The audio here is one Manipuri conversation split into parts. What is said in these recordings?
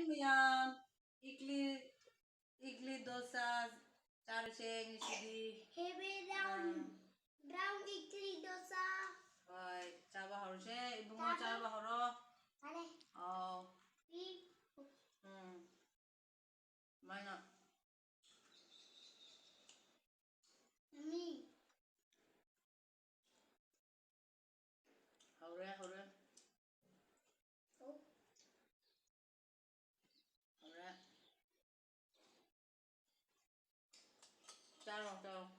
Miyam, idli dosa चारशे heavy brown idli dosa. Rồi, chào bà hậu xe, bùng ngô chào bà hậu đó. Sale. Mai nè. Mami. Hậu ra. Oh. Hậu ra. Chào. Hậu ra không?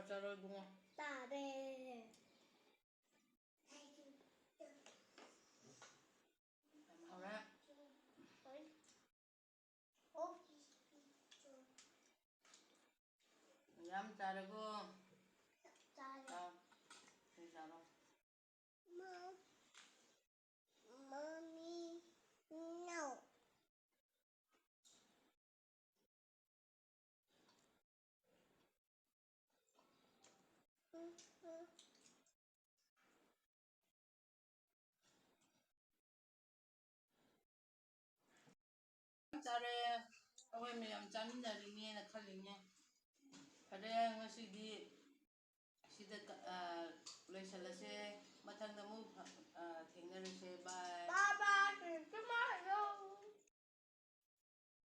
Chào rồi bùng ngô. Ta đây. Hậu ra. Yam chào rồi cô. Chào. Thì chào rồi. Mommy, no. Chare, akwai miyam chaminarine khalline. Fare ngasidi sida loisalase mathangda mu thengnarase bye. Bye bye.